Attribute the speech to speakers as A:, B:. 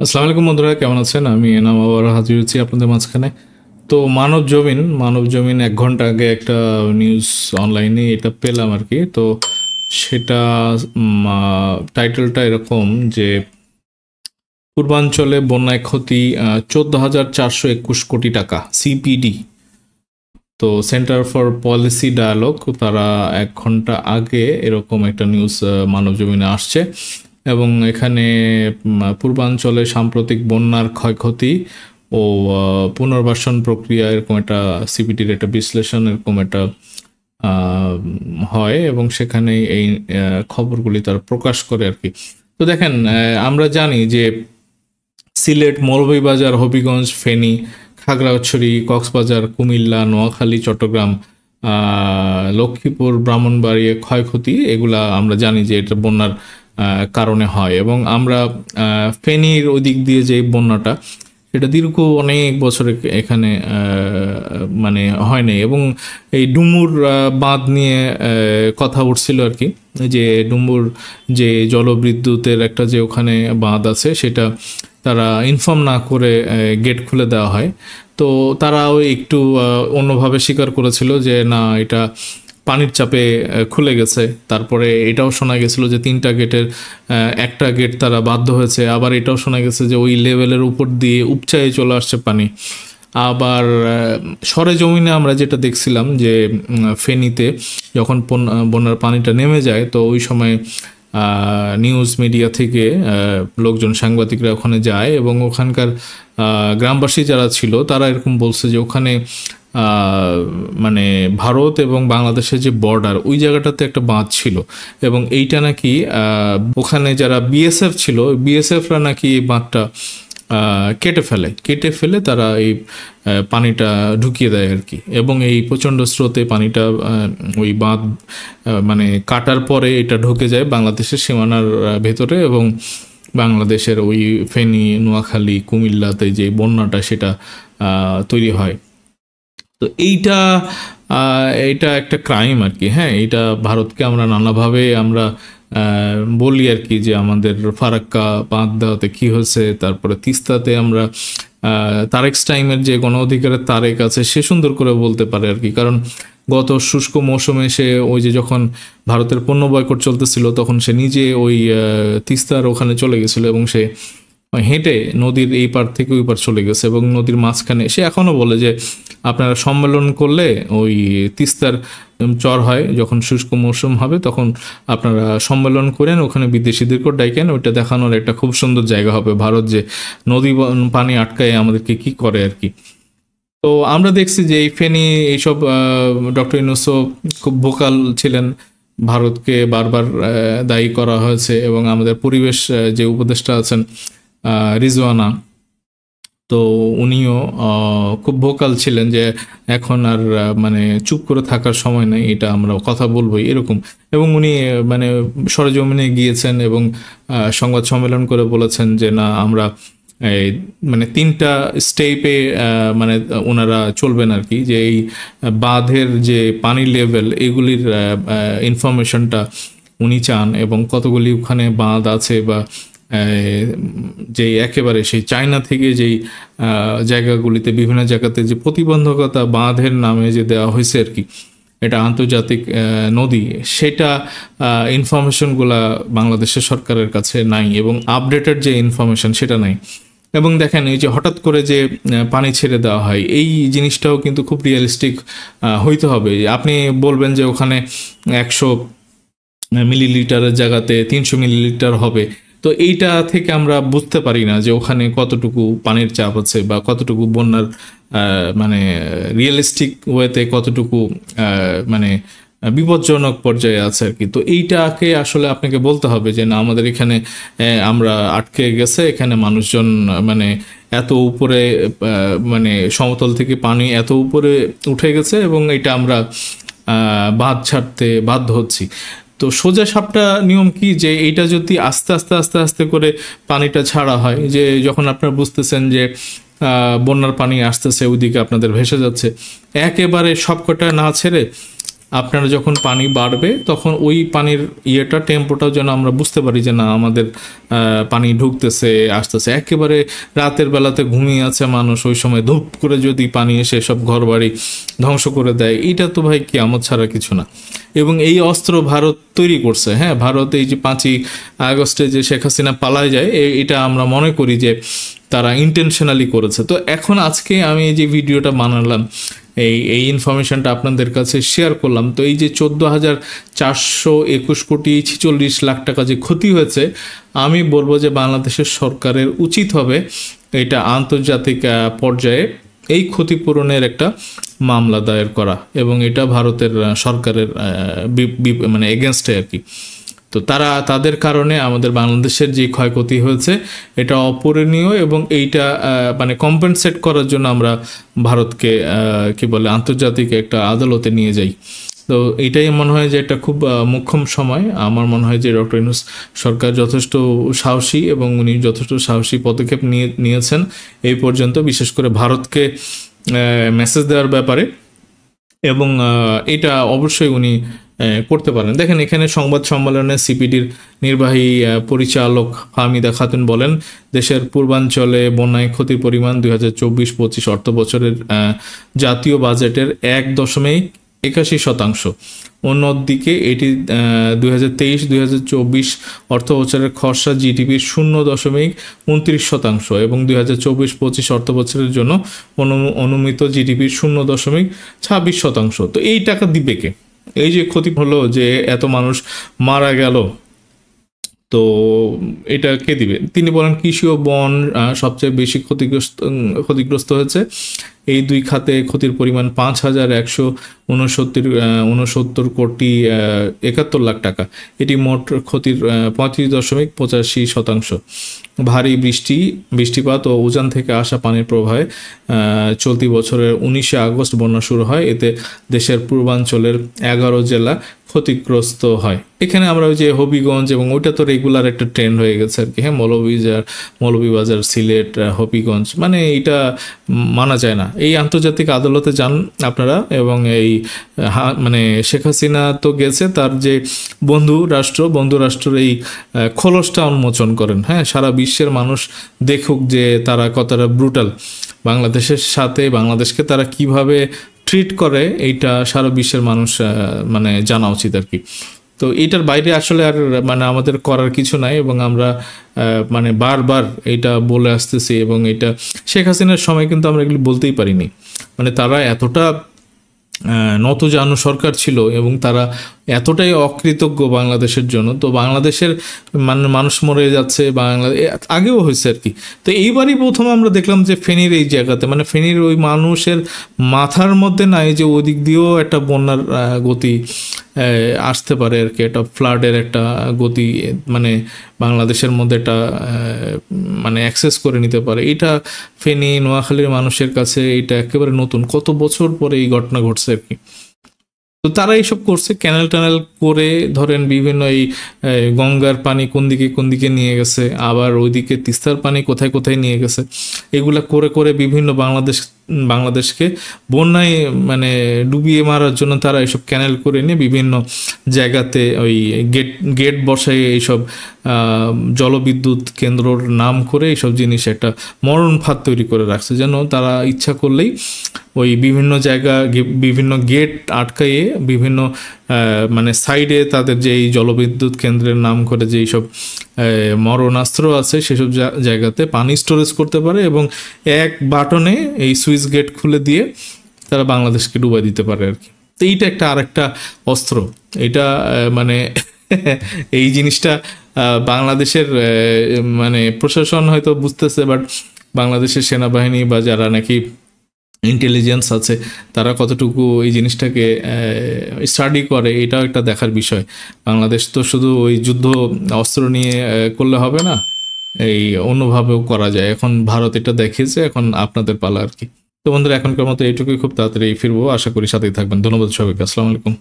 A: আসসালামু আলাইকুম বন্ধুরা, কেমন আছেন? আমি এনাম আবার হাজির হচ্ছি আপনাদের মাঝখানে। তো মানব জমিন 1 ঘন্টা আগে একটা নিউজ অনলাইনে এটা পেলাম আর কি। তো সেটা টাইটেলটা এরকম যে পূর্বাঞ্চলে বন্যায় ক্ষতি 14,421 কোটি টাকা সিপিডি। তো সেন্টার ফর পলিসি ডায়ালগ তারা 1 ঘন্টা আগে এরকম একটা নিউজ মানবজমিনে আসছে এবং এখানে পূর্বাঞ্চলে সাম্প্রতিক বন্যার ক্ষয়ক্ষতি ও পুনর্বাসন প্রক্রিয়া এরকম একটা সিপিটির একটা বিশ্লেষণ এরকম একটা হয় এবং সেখানে এই খবরগুলি তারা প্রকাশ করে আর কি। তো দেখেন, আমরা জানি যে সিলেট, মৌলভীবাজার, হবিগঞ্জ, ফেনী, খাগড়াছড়ি, কক্সবাজার, কুমিল্লা, নোয়াখালী, চট্টগ্রাম, লক্ষ্মীপুর, ব্রাহ্মণবাড়িয়া ক্ষয়ক্ষতি এগুলা আমরা জানি যে এটা বন্যার কারণে হয় এবং আমরা ফেনীর ওই দিক দিয়ে যে বন্যাটা সেটা দীর্ঘ অনেক বছর এখানে মানে হয় নাই এবং এই ডুমুর বাঁধ নিয়ে কথা উঠছিল আর কি, যে ডুমুর যে জলবিদ্যুতের একটা যে ওখানে বাঁধ আছে সেটা তারা ইনফর্ম না করে গেট খুলে দেওয়া হয়। তো তারাও একটু অন্যভাবে স্বীকার করেছিল যে না, এটা পানির চাপে খুলে গেছে। তারপরে এটাও শোনা গেছিল যে 3টা গেটের একটা গেট তারা বাধ্য হয়েছে। আবার এটাও শোনা গেছে যে ওই লেভেলের উপর দিয়ে উপচায়ে চলে আসছে পানি। আবার সরেজমিনে আমরা যেটা দেখছিলাম যে ফেনীতে যখন বন্যার পানিটা নেমে যায় তো ওই সময় নিউজ মিডিয়া থেকে লোকজন, সাংবাদিকরা ওখানে যায় এবং ওখানকার গ্রামবাসী যারা ছিল তারা এরকম বলছে যে ওখানে মানে ভারত এবং বাংলাদেশের যে বর্ডার ওই জায়গাটাতে একটা বাঁধ ছিল এবং এইটা নাকি ওখানে যারা বিএসএফ ছিল, বিএসএফরা নাকি এই বাঁধটা কেটে ফেলে তারা এই পানিটা ঢুকিয়ে দেয় আর কি। এবং এই প্রচণ্ড স্রোতে পানিটা ওই বাঁধ মানে কাটার পরে এটা ঢুকে যায় বাংলাদেশের সীমানার ভেতরে এবং বাংলাদেশের ওই ফেনী, নোয়াখালী, কুমিল্লাতে যে বন্যাটা সেটা তৈরি হয়। তো এটা একটা ক্রাইম আর কি। হ্যাঁ, এটা ভারতকে আমরা নানাভাবে আমরা বলি আর কি যে আমাদের ফারাক্কা বাঁধ দেওয়াতে কী হয়েছে, তারপরে তিস্তাতে আমরা তারেক টাইমের যে গণ অধিকারের তারেক আছে সে সুন্দর করে বলতে পারে আর কি। কারণ গত শুষ্ক মৌসুমে সে ওই যে যখন ভারতের পণ্য বয়কট চলতেছিল তখন সে নিজে ওই তিস্তার ওখানে চলে গেছিল এবং সে হেঁটে নদীর এই পার থেকে ওই পার চলে গেছে এবং নদীর মাঝখানে সে এখনও বলে যে আপনারা সম্মেলন করলে ওই তিস্তার চর হয়, যখন শুষ্ক মৌসুম হবে তখন আপনারা সম্মেলন করেন, ওখানে বিদেশিদেরকেও ডাইকেন, ওইটা দেখানোর একটা খুব সুন্দর জায়গা হবে ভারত যে নদী পানি আটকায় আমাদেরকে কি করে আর কি। তো আমরা দেখছি যে এই ফেনী এইসব ডক্টর ইউনূসও খুব ভোকাল ছিলেন, ভারতকে বারবার দায়ী করা হয়েছে এবং আমাদের পরিবেশ যে উপদেষ্টা আছেন রিজওয়ানা, তো উনিও খুব ভোকাল ছিলেন যে এখন আর মানে চুপ করে থাকার সময় নেই, এটা আমরা কথা বলবোই এরকম। এবং উনি মানে সরেজমিনে গিয়েছেন এবং সংবাদ সম্মেলন করে বলেছেন যে না, আমরা এই মানে 3টা স্টেপে মানে ওনারা চলবেন আর কি, যে এই বাঁধের যে পানি লেভেল এগুলির ইনফরমেশনটা উনি চান এবং কতগুলি ওখানে বাঁধ আছে বা যে একেবারে সেই চায়না থেকে যেই জায়গাগুলিতে বিভিন্ন জায়গাতে যে প্রতিবন্ধকতা বাঁধের নামে যে দেওয়া হয়েছে আর কি, এটা আন্তর্জাতিক নদী, সেটা ইনফরমেশনগুলা বাংলাদেশের সরকারের কাছে নাই এবং আপডেটেড যে ইনফরমেশন সেটা নাই। এবং দেখেন এই যে হঠাৎ করে যে পানি ছেড়ে দেওয়া হয় এই জিনিসটাও কিন্তু খুব রিয়েলিস্টিক হইতে হবে। আপনি বলবেন যে ওখানে 100 মিলিলিটারের জায়গাতে 300 মিলিলিটার হবে, তো এইটা থেকে আমরা বুঝতে পারি না যে ওখানে কতটুকু পানির চাপ আছে বা কতটুকু বন্যার মানে রিয়েলিস্টিক ওয়েতে কতটুকু মানে বিপজ্জনক পর্যায়ে আছে আর কি। তো এইটাকে আসলে আপনাকে বলতে হবে যে না, আমাদের এখানে আমরা আটকে গেছে, এখানে মানুষজন মানে এত উপরে মানে সমতল থেকে পানি এত উপরে উঠে গেছে এবং এটা আমরা বাঁধ ছাড়তে বাধ্য হচ্ছি। তো সোজা সাপটা নিয়ম কি, যে এইটা যদি আস্তে আস্তে আস্তে আস্তে করে পানিটা ছাড়া হয়, যে যখন আপনারা বুঝতেছেন যে বন্যার পানি আসতেছে ওইদিকে আপনাদের ভেসে যাচ্ছে, একেবারে সবকটা না ছেড়ে আপনারা যখন পানি বাড়বে তখন ওই পানির টেম্পোটাও যেন আমরা বুঝতে পারি যে না আমাদের পানি ঢুকতেছে আসতেছে। একেবারে রাতের বেলাতে ঘুমিয়ে আছে মানুষ, ওই সময় ধূপ করে যদি পানি এসে সব ঘরবাড়ি ধ্বংস করে দেয়, এটা তো ভাই কিয়ামত ছাড়া কিছু না। এবং এই অস্ত্র ভারত তৈরি করছে। হ্যাঁ, ভারত এই যে 5ই আগস্টে যে শেখ হাসিনা পালায় যায়, এটা আমরা মনে করি যে তারা ইন্টেনশনালি করেছে। তো এখন আজকে আমি এই যে ভিডিওটা বানালাম, এই ইনফরমেশনটা আপনাদের কাছে শেয়ার করলাম। তো এই যে 14,421,46,00,000 টাকা যে ক্ষতি হয়েছে, আমি বলবো যে বাংলাদেশের সরকারের উচিত হবে এটা আন্তর্জাতিক পর্যায়ে এই ক্ষতিপূরণের একটা মামলা দায়ের করা, এবং এটা ভারতের সরকারের মানে এগেনস্টে আর কি। তো তাদের কারণে আমাদের বাংলাদেশের যে ক্ষয়ক্ষতি হয়েছে এটা অপূরণীয়, এবং এইটা মানে কম্পেনসেট করার জন্য আমরা ভারতকে কি বলে আন্তর্জাতিক একটা আদালতে নিয়ে যাই। তো এইটাই মনে হয় যে একটা খুব মোক্ষম সময়। আমার মনে হয় যে ডক্টর ইউনূস সরকার যথেষ্ট সাহসী, এবং উনি যথেষ্ট সাহসী পদক্ষেপ নিয়েছেন এই পর্যন্ত, বিশেষ করে ভারতকে মেসেজ দেওয়ার ব্যাপারে, এবং এটা অবশ্যই উনি করতে পারেন। দেখেন এখানে সংবাদ সম্মেলনে সিপিডির নির্বাহী পরিচালক ফাহমিদা খাতুন বলেন, দেশের পূর্বাঞ্চলে বন্যায় ক্ষতির পরিমাণ 2024-25 অর্থ বছরের জাতীয় বাজেটের 1.81%। অন্যদিকে এটি 2023-2024 অর্থ বছরের খসড়া জিডিপির 0.29%, এবং 2024-25 অর্থ বছরের জন্য অনুমিত জিডিপির 0.26%। তো এই টাকা দিবে কে? এই যে ক্ষতি হলো, যে এত মানুষ মারা গেল, তো এটা কে দিবে? তিনি বলেন কৃষি ও বন সবচেয়ে বেশি ক্ষতিগ্রস্ত হয়েছে। এই দুই খাতে ক্ষতির পরিমাণ 5,169 কোটি 71 লাখ টাকা। এটি মোট ক্ষতির 35.85%। ভারী বৃষ্টিপাত ও উজান থেকে আসা পানির প্রবাহে চলতি বছরের 19 আগস্ট বন্যা শুরু হয়। এতে দেশের পূর্বাঞ্চলের 11 জেলা ক্ষতিগ্রস্ত হয়। এখানে আমরা ওই যে হবিগঞ্জ, এবং ওইটা তো রেগুলার একটা ট্রেন্ড হয়ে গেছে আর কি। হ্যাঁ, মৌলভীবাজার, সিলেট, হবিগঞ্জ, মানে এটা মানা যায় না। এই আন্তর্জাতিক আদালতে যান আপনারা, এবং এই মানে শেখ হাসিনা তো গেছে, তার যে বন্ধু রাষ্ট্রের এই খোলসটা উন্মোচন করেন। হ্যাঁ, সারা বিশ্বের মানুষ দেখুক যে তারা কতটা ব্রুটাল, বাংলাদেশের সাথে বাংলাদেশকে তারা কিভাবে ট্রিট করে, এইটা সারা বিশ্বের মানুষ মানে জানা উচিত আর কি। তো এইটার বাইরে আসলে আর মানে আমাদের করার কিছু নাই, এবং আমরা মানে বারবার এটা বলে আসতেছি, এবং এটা শেখ হাসিনার সময় কিন্তু আমরা এগুলি বলতেই পারিনি। মানে তারা এতটা নতজানু সরকার ছিল, এবং তারা এতটাই অকৃতজ্ঞ বাংলাদেশের জন্য। তো বাংলাদেশের মানুষ মরে যাচ্ছে, আগেও হয়েছে আর কি। তো এইবারই প্রথম আমরা দেখলাম যে ফেনীর এই জায়গাতে, মানে ফেনীর ওই মানুষের মাথার মধ্যে নাই যে ওই দিক দিয়েও একটা বন্যার গতি আসতে পারে আর কি, একটা ফ্লাডের একটা গতি মানে বাংলাদেশের মধ্যে একটা মানে অ্যাক্সেস করে নিতে পারে। এটা ফেনী নোয়াখালীর মানুষের কাছে এটা একেবারে নতুন, কত বছর পরে এই ঘটনা ঘটছে আর কি। তো তারা এইসব করছে, ক্যানেল ট্যানেল করে, ধরেন বিভিন্ন এই গঙ্গার পানি কোন দিকে নিয়ে গেছে, আবার ওইদিকে তিস্তার পানি কোথায় কোথায় নিয়ে গেছে, এগুলা করে করে বিভিন্ন বাংলাদেশকে বন্যায় মানে ডুবিয়ে মারার জন্য তারা এইসব ক্যানেল করে নিয়ে বিভিন্ন জায়গাতে ওই গেট বসায় এইসব জলবিদ্যুৎ কেন্দ্রর নাম করে এইসব জিনিস একটা মরণ ফাঁদ তৈরি করে রাখছে, যেন তারা ইচ্ছা করলেই ওই বিভিন্ন জায়গা বিভিন্ন গেট আটকাইয়ে বিভিন্ন মানে সাইডে তাদের যে এই জলবিদ্যুৎ কেন্দ্রের নাম করে যে এইসব মরণাস্ত্র আছে সেসব জায়গাতে পানি স্টোরেজ করতে পারে, এবং এক বাটনে এই সুইচ গেট খুলে দিয়ে তারা বাংলাদেশকে ডুবাই দিতে পারে আর কি। তো এইটা একটা আরেকটা অস্ত্র। এটা মানে এই জিনিসটা বাংলাদেশের মানে প্রশাসন হয়তো বুঝতেছে, বাট বাংলাদেশের সেনাবাহিনী বা যারা নাকি ইন্টেলিজেন্স আছে তারা কতটুকু এই জিনিসটাকে স্টাডি করে, এটাও একটা দেখার বিষয়। বাংলাদেশ তো শুধু ওই যুদ্ধ অস্ত্র নিয়ে করলে হবে না, এই অন্যভাবেও করা যায়। এখন ভারত এটা দেখিয়েছে, এখন আপনাদের পালা আর কি। তো বন্ধুরা, এখনকার মতো এইটুকুই, খুব তাড়াতাড়ি ফিরবো, আশা করি সাথেই থাকবেন। ধন্যবাদ সবাইকে, আসসালামু আলাইকুম।